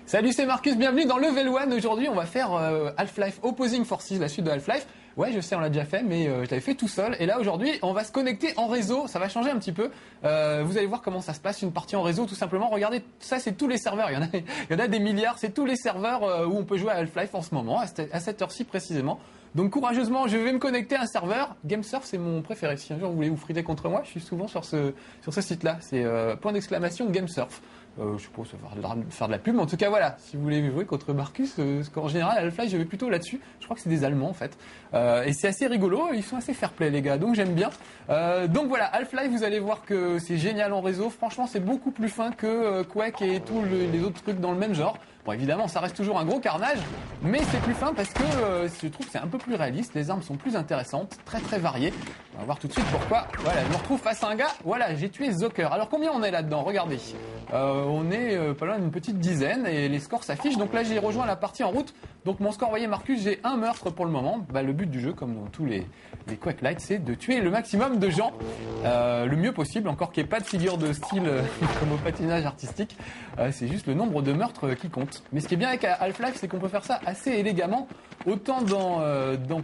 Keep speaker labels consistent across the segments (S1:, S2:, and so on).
S1: Salut, c'est Marcus, bienvenue dans Level 1. Aujourd'hui, on va faire Half-Life Opposing Forces, la suite de Half-Life. Ouais, je sais, on l'a déjà fait, mais je l'avais fait tout seul. Et là, aujourd'hui, on va se connecter en réseau. Ça va changer un petit peu. Vous allez voir comment ça se passe, une partie en réseau, tout simplement. Regardez, ça, c'est tous les serveurs. Il y en a des milliards. C'est tous les serveurs où on peut jouer à Half-Life en ce moment, à cette heure-ci précisément. Donc, courageusement, je vais me connecter à un serveur. GameSurf, c'est mon préféré. Si un jour vous voulez vous friter contre moi, je suis souvent sur ce site-là. C'est point d'exclamation GameSurf. Je sais pas, ça va faire de la pub, mais en tout cas voilà, si vous voulez jouer contre Marcus, parce qu'en général Half-Life je vais plutôt là-dessus, je crois que c'est des Allemands en fait, et c'est assez rigolo, ils sont assez fair-play les gars, donc j'aime bien. Donc voilà, Half-Life, vous allez voir que c'est génial en réseau, franchement c'est beaucoup plus fin que Quake et tous les autres trucs dans le même genre. Bon évidemment ça reste toujours un gros carnage, mais c'est plus fin parce que je trouve que c'est un peu plus réaliste, les armes sont plus intéressantes, très très variées. On va voir tout de suite pourquoi. Voilà, je me retrouve face à un gars, voilà, j'ai tué Zocker. Alors combien on est là-dedans? Regardez. On est pas loin d'une petite dizaine et les scores s'affichent. Donc là j'ai rejoint la partie en route. Donc mon score, voyez Marcus, j'ai un meurtre pour le moment. Le but du jeu, comme dans tous les Quake Light, c'est de tuer le maximum de gens le mieux possible. Encore qu'il n'y ait pas de figure de style comme au patinage artistique. C'est juste le nombre de meurtres qui compte. Mais ce qui est bien avec Half-Life, c'est qu'on peut faire ça assez élégamment. Autant dans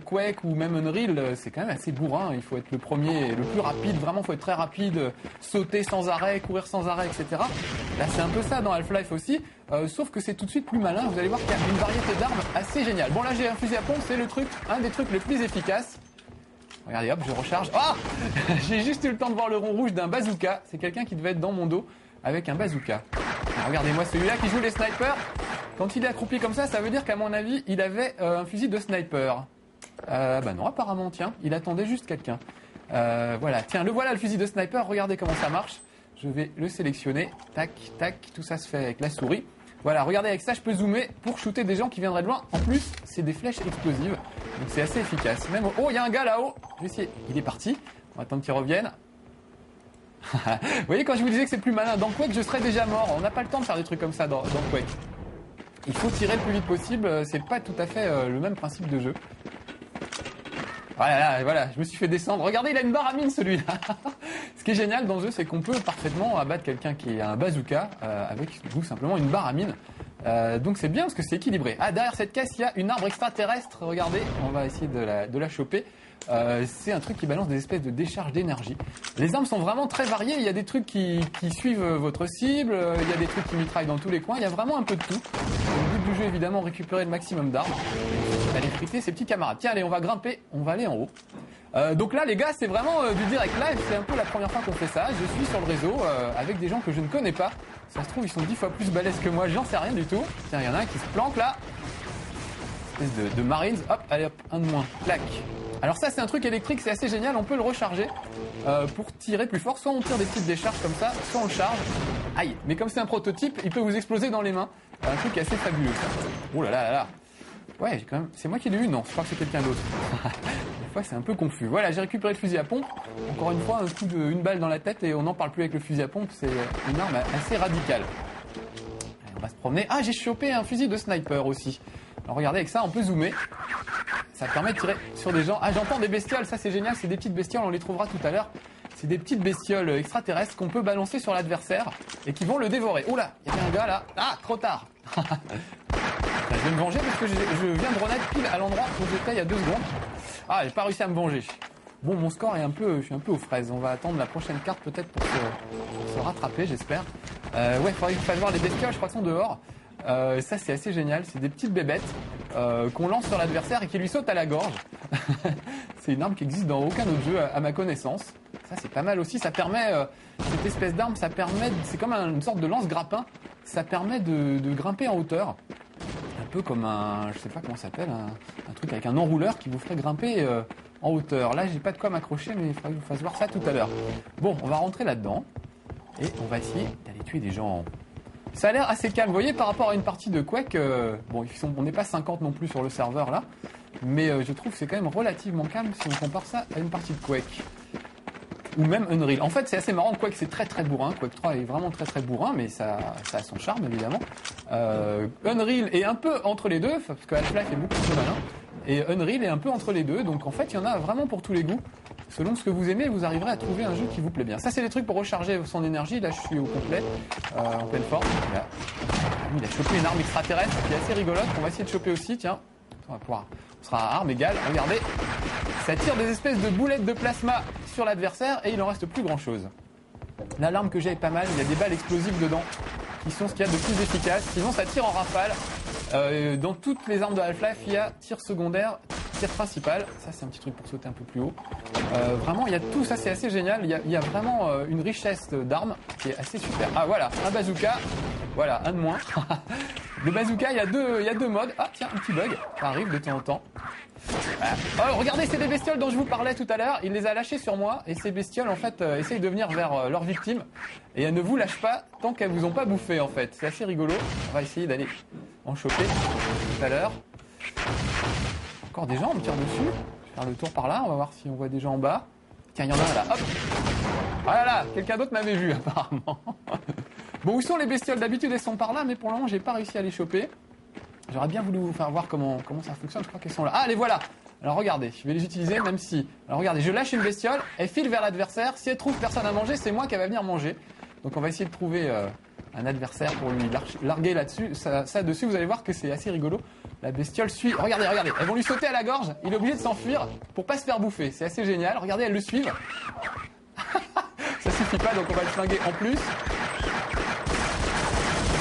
S1: Quake ou même Unreal, c'est quand même assez bourrin. Il faut être le premier, le plus rapide. Vraiment, il faut être très rapide, sauter sans arrêt, courir sans arrêt, etc. Là, c'est un peu ça dans Half-Life aussi. Sauf que c'est tout de suite plus malin. Vous allez voir qu'il y a une variété d'armes assez géniale. Bon, là, j'ai un fusil à pompe. C'est un des trucs les plus efficaces. Regardez, hop, je recharge. Ah j'ai juste eu le temps de voir le rond rouge d'un bazooka. C'est quelqu'un qui devait être dans mon dos avec un bazooka. Regardez-moi celui-là qui joue les snipers. Quand il est accroupi comme ça veut dire qu'à mon avis, il avait un fusil de sniper. Non, apparemment, tiens, il attendait juste quelqu'un. Voilà, tiens, le voilà le fusil de sniper. Regardez comment ça marche. Je vais le sélectionner. Tac, tac, tout ça se fait avec la souris. Voilà, regardez, avec ça, je peux zoomer pour shooter des gens qui viendraient de loin. En plus, c'est des flèches explosives. Donc c'est assez efficace. Même oh, il y a un gars là-haut. Je vais essayer. Il est parti. On va attendre qu'il revienne. Vous voyez, quand je vous disais que c'est plus malin, dans Quake, je serais déjà mort. On n'a pas le temps de faire des trucs comme ça dans Quake. Il faut tirer le plus vite possible. C'est pas tout à fait le même principe de jeu. Voilà, je me suis fait descendre. Regardez, il a une barre à mine celui-là. Ce qui est génial dans le jeu, c'est qu'on peut parfaitement abattre quelqu'un qui a un bazooka avec tout simplement une barre à mine. Donc c'est bien parce que c'est équilibré. Ah, derrière cette caisse, il y a une arbre extraterrestre. Regardez, on va essayer de la choper. C'est un truc qui balance des espèces de décharges d'énergie. Les armes sont vraiment très variées. Il y a des trucs qui suivent votre cible. Il y a des trucs qui mitraillent dans tous les coins. Il y a vraiment un peu de tout. Le but du jeu, évidemment, récupérer le maximum d'armes. Aller friter ses petits camarades. Tiens, allez, on va grimper. On va aller en haut. Donc là, les gars, c'est vraiment du direct live. C'est un peu la première fois qu'on fait ça. Je suis sur le réseau avec des gens que je ne connais pas. Ça se trouve, ils sont 10 fois plus balèzes que moi. J'en sais rien du tout. Tiens, il y en a un qui se planque là. Espèce de Marines. Hop, allez hop, un de moins. Clac. Alors ça, c'est un truc électrique, c'est assez génial. On peut le recharger pour tirer plus fort. Soit on tire des petites décharges comme ça, soit on le charge. Aïe. Mais comme c'est un prototype, il peut vous exploser dans les mains. Un truc assez fabuleux. Oh là là là là. Ouais, j'ai quand même. C'est moi qui l'ai eu? Non, je crois que c'est quelqu'un d'autre. Des fois, c'est un peu confus. Voilà, j'ai récupéré le fusil à pompe. Encore une fois, une balle dans la tête et on n'en parle plus avec le fusil à pompe. C'est une arme assez radicale. Allez, on va se promener. Ah, j'ai chopé un fusil de sniper aussi. Alors regardez, avec ça, on peut zoomer. Ça permet de tirer sur des gens. Ah, j'entends des bestioles. Ça, c'est génial. C'est des petites bestioles. On les trouvera tout à l'heure. C'est des petites bestioles extraterrestres qu'on peut balancer sur l'adversaire et qui vont le dévorer. Oula, il y avait un gars là. Ah, trop tard. Je vais me venger parce que je viens de renaître pile à l'endroit où j'étais il y a 2 secondes. Ah, j'ai pas réussi à me venger. Bon, mon score est je suis un peu aux fraises. On va attendre la prochaine carte peut-être pour se rattraper, j'espère. Ouais, il faudrait que je fasse voir les bestioles, je crois qu'elles sont dehors. Ça, c'est assez génial. C'est des petites bébêtes qu'on lance sur l'adversaire et qui lui sautent à la gorge. C'est une arme qui existe dans aucun autre jeu à ma connaissance. Ça, c'est pas mal aussi. Ça permet, cette espèce d'arme, c'est comme une sorte de lance-grappin. Ça permet de grimper en hauteur. Un peu comme je sais pas comment ça s'appelle, un truc avec un enrouleur qui vous ferait grimper en hauteur. Là, j'ai pas de quoi m'accrocher, mais il faudrait que je vous fasse voir ça tout à l'heure. Bon, on va rentrer là-dedans et on va essayer d'aller tuer des gens. Ça a l'air assez calme. Vous voyez, par rapport à une partie de Quake, on n'est pas 50 non plus sur le serveur là, mais je trouve que c'est quand même relativement calme si on compare ça à une partie de Quake. Ou même Unreal. En fait, c'est assez marrant. Quake, c'est très très bourrin. Quake 3 est vraiment très très bourrin, mais ça a son charme évidemment. Unreal est un peu entre les deux, parce que Half-Life est beaucoup plus malin. Et Unreal est un peu entre les deux. Donc en fait, il y en a vraiment pour tous les goûts. Selon ce que vous aimez, vous arriverez à trouver un jeu qui vous plaît bien. Ça, c'est des trucs pour recharger son énergie. Là, je suis au complet, en pleine forme. Là. Lui, il a chopé une arme extraterrestre qui est assez rigolote, qu'on va essayer de choper aussi, tiens. On sera à arme égale, regardez. Ça tire des espèces de boulettes de plasma sur l'adversaire et il en reste plus grand chose. Là, l'arme que j'ai est pas mal, il y a des balles explosives dedans, qui sont ce qu'il y a de plus efficace. Sinon, ça tire en rafale. Dans toutes les armes de Half-Life, il y a tir secondaire, tir principal. Ça, c'est un petit truc pour sauter un peu plus haut. Vraiment, il y a tout ça, c'est assez génial. Il y a vraiment une richesse d'armes qui est assez super. Ah, voilà, un bazooka. Voilà, un de moins. Le bazooka, il y a deux modes. Ah, tiens, un petit bug. Ça arrive de temps en temps. Voilà. Oh, regardez, c'est des bestioles dont je vous parlais tout à l'heure. Il les a lâchées sur moi. Et ces bestioles, en fait, essayent de venir vers leurs victimes. Et elles ne vous lâchent pas tant qu'elles vous ont pas bouffé, en fait. C'est assez rigolo. On va essayer d'aller en choper tout à l'heure. Encore des gens, on me tire dessus. Je vais faire le tour par là. On va voir si on voit des gens en bas. Tiens, il y en a un là. Hop. Ah là, quelqu'un d'autre m'avait vu, apparemment. Bon, où sont les bestioles? D'habitude, elles sont par là, mais pour le moment, j'ai pas réussi à les choper. J'aurais bien voulu vous faire voir comment ça fonctionne. Je crois qu'elles sont là. Ah, les voilà. Alors regardez, je vais les utiliser même si... Alors regardez, je lâche une bestiole, elle file vers l'adversaire. Si elle trouve personne à manger, c'est moi qui va venir manger. Donc on va essayer de trouver un adversaire pour lui larguer là-dessus. Ça dessus, vous allez voir que c'est assez rigolo. La bestiole suit... Regardez, elles vont lui sauter à la gorge. Il est obligé de s'enfuir pour pas se faire bouffer. C'est assez génial. Regardez, elles le suivent. Ça suffit pas, donc on va le flinguer en plus.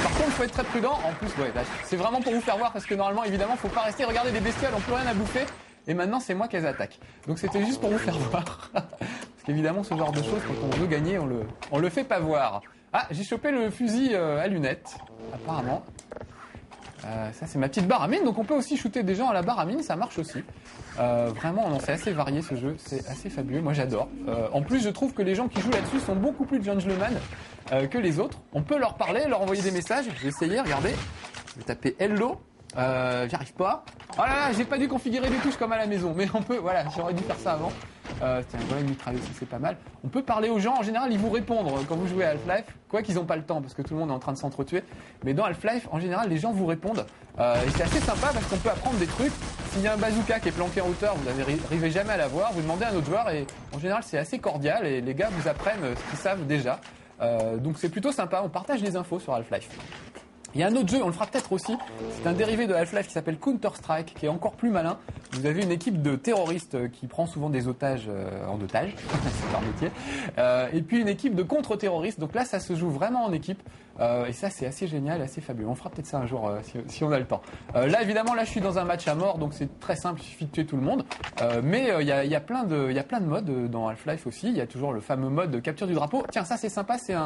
S1: Par contre, il faut être très prudent. En plus, ouais, là, c'est vraiment pour vous faire voir parce que normalement, évidemment, faut pas rester. Regardez, les bestioles n'ont plus rien à bouffer. Et maintenant, c'est moi qu'elles attaquent. Donc c'était juste pour vous faire voir. Parce qu'évidemment, ce genre de choses, quand on veut gagner, on le fait pas voir. Ah, j'ai chopé le fusil à lunettes, apparemment. Ça, c'est ma petite barre à mine. Donc on peut aussi shooter des gens à la barre à mine, ça marche aussi. Vraiment, non, c'est assez varié ce jeu. C'est assez fabuleux. Moi, j'adore. En plus, je trouve que les gens qui jouent là-dessus sont beaucoup plus gentlemen que les autres. On peut leur parler, leur envoyer des messages. Je vais essayer, regardez. Je vais taper hello. J'y arrive pas. Oh là là, j'ai pas dû configurer des touches comme à la maison, mais on peut, voilà, j'aurais dû faire ça avant. Tiens, voilà une mitraille aussi, c'est pas mal. On peut parler aux gens, en général, ils vous répondent quand vous jouez à Half-Life, quoi qu'ils n'ont pas le temps, parce que tout le monde est en train de s'entretuer. Mais dans Half-Life, en général, les gens vous répondent. Et c'est assez sympa parce qu'on peut apprendre des trucs. S'il y a un bazooka qui est planqué en hauteur, vous n'arrivez jamais à l'avoir, vous demandez à un autre joueur et en général, c'est assez cordial et les gars vous apprennent ce qu'ils savent déjà. Donc c'est plutôt sympa, on partage les infos sur Half-Life. Il y a un autre jeu, on le fera peut-être aussi, c'est un dérivé de Half-Life qui s'appelle Counter-Strike, qui est encore plus malin. Vous avez une équipe de terroristes qui prend souvent des otages en otage, c'est leur métier, et puis une équipe de contre-terroristes, donc là ça se joue vraiment en équipe, et ça c'est assez génial, assez fabuleux. On fera peut-être ça un jour si on a le temps. Là évidemment, là je suis dans un match à mort, donc c'est très simple, il suffit de tuer tout le monde, mais il y a plein de modes dans Half-Life aussi. Il y a toujours le fameux mode de capture du drapeau. Tiens, ça c'est sympa, c'est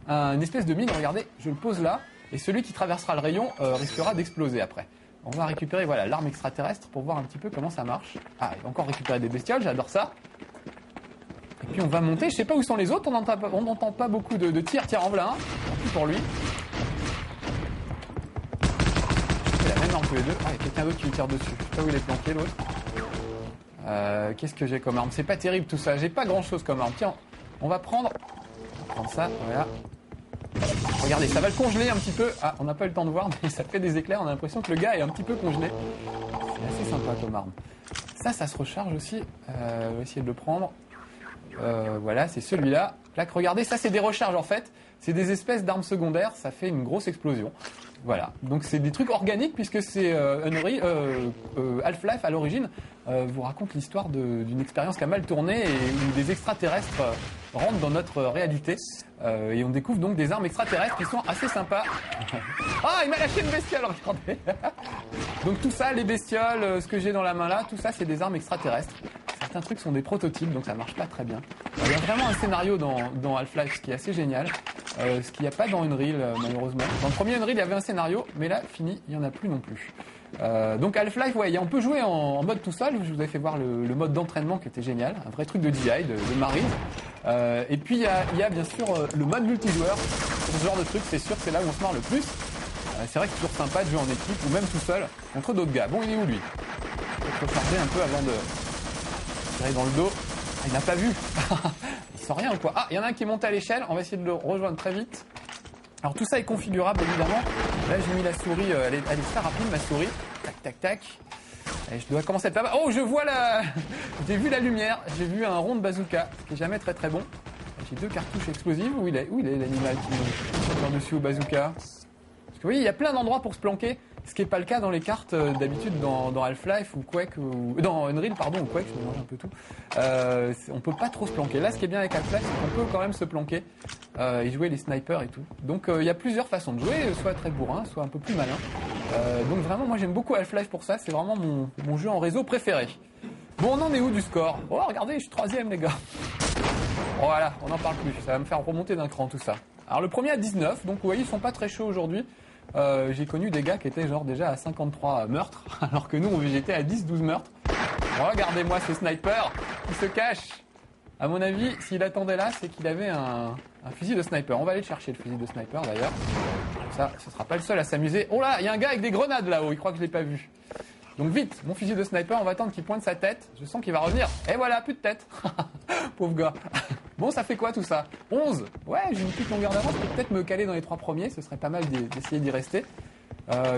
S1: une espèce de mine, regardez, je le pose là. Et celui qui traversera le rayon risquera d'exploser après. On va récupérer voilà l'arme extraterrestre pour voir un petit peu comment ça marche. Ah, il va encore récupérer des bestioles, j'adore ça. Et puis on va monter, je sais pas où sont les autres, on n'entend pas beaucoup de tirs. Tiens, en voilà un, plus pour lui. C'est la même arme tous les deux. Ah, il y a quelqu'un d'autre qui lui tire dessus. Je sais pas où il est planqué l'autre. Qu'est-ce que j'ai comme arme? C'est pas terrible tout ça, j'ai pas grand chose comme arme. Tiens, on va prendre ça, voilà. Regardez, ça va le congeler un petit peu. Ah, on n'a pas eu le temps de voir, mais ça fait des éclairs. On a l'impression que le gars est un petit peu congelé. C'est assez sympa comme arme. Ça se recharge aussi. On va essayer de le prendre. Voilà, c'est celui-là. Là, regardez, ça c'est des recharges en fait. C'est des espèces d'armes secondaires. Ça fait une grosse explosion. Voilà. Donc c'est des trucs organiques puisque c'est Half-Life à l'origine vous raconte l'histoire d'une expérience qui a mal tourné et où des extraterrestres rentrent dans notre réalité. Et on découvre donc des armes extraterrestres qui sont assez sympas. Ah, il m'a lâché une bestiole, regardez. Donc tout ça, les bestioles, ce que j'ai dans la main là, tout ça c'est des armes extraterrestres. Certains trucs sont des prototypes, donc ça marche pas très bien. Il y a vraiment un scénario dans Half-Life qui est assez génial. Ce qu'il n'y a pas dans Unreal, malheureusement. Dans le premier Unreal, il y avait un scénario, mais là, fini, il n'y en a plus non plus. Donc Half-Life, ouais, on peut jouer en mode tout seul. Je vous avais fait voir le mode d'entraînement qui était génial. Un vrai truc de DI, de Marine. Et puis il y a bien sûr le mode multijoueur. Ce genre de truc, c'est sûr que c'est là où on se marre le plus. C'est vrai que c'est toujours sympa de jouer en équipe ou même tout seul contre d'autres gars. Bon, il est où lui? Il faut recharger un peu avant de tirer dans le dos. Ah, il n'a pas vu. Il sent rien ou quoi? Ah, il y en a un qui est monté à l'échelle. On va essayer de le rejoindre très vite. Alors tout ça est configurable évidemment. Là j'ai mis la souris, elle est très rapide ma souris. Tac tac tac. Et je dois commencer à être pas mal. Oh, je vois j'ai vu la lumière. J'ai vu un rond de bazooka, ce qui est jamais très très bon. J'ai 2 cartouches explosives. Où il est l'animal qui me tire dessus au bazooka? Vous voyez, il y a plein d'endroits pour se planquer, ce qui n'est pas le cas dans les cartes d'habitude dans Half-Life ou Quake, ou dans Unreal, pardon, ou Quake, je mélange un peu tout. On peut pas trop se planquer. Là, ce qui est bien avec Half-Life, c'est qu'on peut quand même se planquer et jouer les snipers et tout. Donc, il y a plusieurs façons de jouer, soit très bourrin, soit un peu plus malin. Donc vraiment, moi j'aime beaucoup Half-Life pour ça, c'est vraiment mon jeu en réseau préféré. Bon, on en est où du score? Oh, regardez, je suis 3ème, les gars. Voilà, on n'en parle plus, ça va me faire remonter d'un cran tout ça. Alors le premier à 19, donc vous voyez, ils sont pas très chauds aujourd'hui. J'ai connu des gars qui étaient genre déjà à 53 meurtres, alors que nous on j'étais à 10-12 meurtres. Regardez-moi ce sniper qui se cache. À mon avis, s'il attendait là, c'est qu'il avait un fusil de sniper. On va aller chercher le fusil de sniper d'ailleurs. Ça, ce sera pas le seul à s'amuser. Oh là, il y a un gars avec des grenades là-haut, il croit que je l'ai pas vu. Donc vite, mon fusil de sniper, on va attendre qu'il pointe sa tête. Je sens qu'il va revenir. Et voilà, plus de tête. Pauvre gars. Bon, ça fait quoi tout ça? 11. Ouais, j'ai une petite longueur d'avance. Je peux peut-être me caler dans les 3 premiers. Ce serait pas mal d'essayer d'y rester.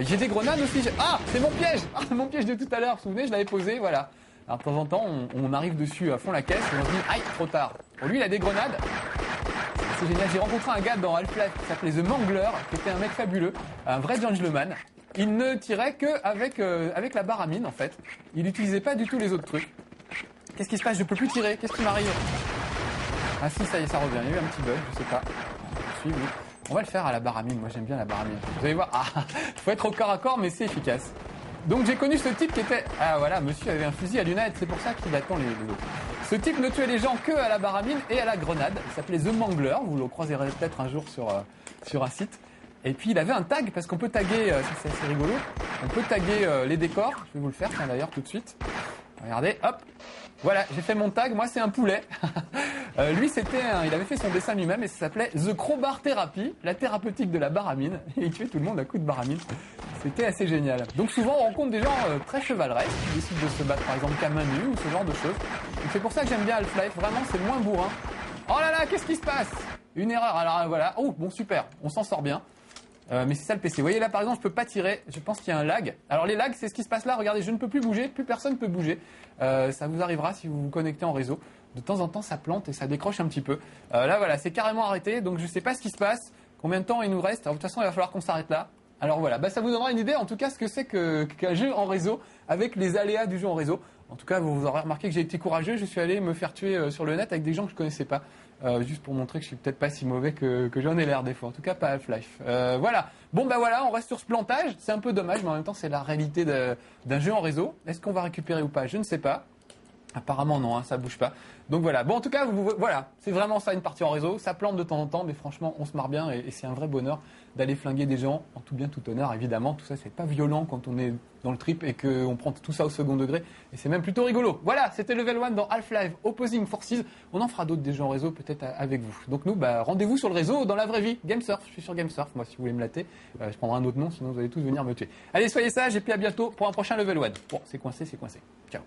S1: J'ai des grenades aussi. Ah, c'est mon piège. Ah, mon piège de tout à l'heure. Vous vous souvenez, je l'avais posé. Voilà. Alors de temps en temps, on arrive dessus à fond la caisse et on se dit, aïe, trop tard. Bon, lui, il a des grenades. C'est génial. J'ai rencontré un gars dans Half-Life qui s'appelait The Mangler, qui était un mec fabuleux, un vrai gentleman. Il ne tirait qu'avec avec la barre à mine, en fait. Il n'utilisait pas du tout les autres trucs. Qu'est-ce qui se passe? Je peux plus tirer. Qu'est-ce qui m'arrive? Ah si, ça y est, ça revient. Il y a eu un petit bug, je sais pas. Oui. On va le faire à la barre à mine. Moi, j'aime bien la barre à mine. Vous allez voir. Ah, faut être au corps à corps, mais c'est efficace. Donc j'ai connu ce type qui était... Ah voilà, monsieur avait un fusil à lunettes, c'est pour ça qu'il attend les autres. Ce type ne tuait les gens que à la barre à mine et à la grenade. Il s'appelait The Mangler, vous le croiserez peut-être un jour sur un site. Et puis il avait un tag, parce qu'on peut taguer, ça c'est assez rigolo, on peut taguer les décors. Je vais vous le faire d'ailleurs tout de suite. Regardez, hop. Voilà, j'ai fait mon tag, moi c'est un poulet. Lui il avait fait son dessin lui-même et ça s'appelait The Crowbar Therapy, la thérapeutique de la barre à mine. Et il tuait tout le monde à coups de barre à mine. C'était assez génial. Donc souvent on rencontre des gens très chevaleresques qui décident de se battre par exemple qu'à main nue ou ce genre de choses. Donc c'est pour ça que j'aime bien Half-Life, vraiment c'est moins bourrin. Oh là là, qu'est-ce qui se passe? Une erreur, alors voilà. Oh bon super, on s'en sort bien. Mais c'est ça le PC. Vous voyez là par exemple je peux pas tirer, je pense qu'il y a un lag. Alors les lags c'est ce qui se passe là, regardez je ne peux plus bouger, plus personne peut bouger. Ça vous arrivera si vous vous connectez en réseau. De temps en temps ça plante et ça décroche un petit peu. Là voilà c'est carrément arrêté donc je sais pas ce qui se passe, combien de temps il nous reste. Alors, de toute façon il va falloir qu'on s'arrête là. Alors voilà, ça vous donnera une idée en tout cas ce que c'est qu'un jeu en réseau avec les aléas du jeu en réseau. En tout cas vous aurez remarqué que j'ai été courageux, je suis allé me faire tuer sur le net avec des gens que je connaissais pas. Juste pour montrer que je suis peut-être pas si mauvais que j'en ai l'air des fois. En tout cas, pas Half-Life. Voilà. Bon, bah voilà, on reste sur ce plantage. C'est un peu dommage, mais en même temps, c'est la réalité d'un jeu en réseau. Est-ce qu'on va récupérer ou pas? Je ne sais pas. Apparemment non, hein, ça bouge pas. Donc voilà. Bon en tout cas, voilà, c'est vraiment ça une partie en réseau. Ça plante de temps en temps, mais franchement, on se marre bien et c'est un vrai bonheur d'aller flinguer des gens en tout bien tout honneur. Évidemment, tout ça c'est pas violent quand on est dans le trip et qu'on prend tout ça au second degré. Et c'est même plutôt rigolo. Voilà, c'était Level 1 dans Half-Life Opposing Forces. On en fera d'autres des jeux en réseau peut-être avec vous. Donc nous, rendez-vous sur le réseau dans la vraie vie. GameSurf, je suis sur GameSurf. Moi, si vous voulez me latter, je prendrai un autre nom, sinon vous allez tous venir me tuer. Allez, soyez sages et puis à bientôt pour un prochain Level 1. Bon, c'est coincé. Ciao.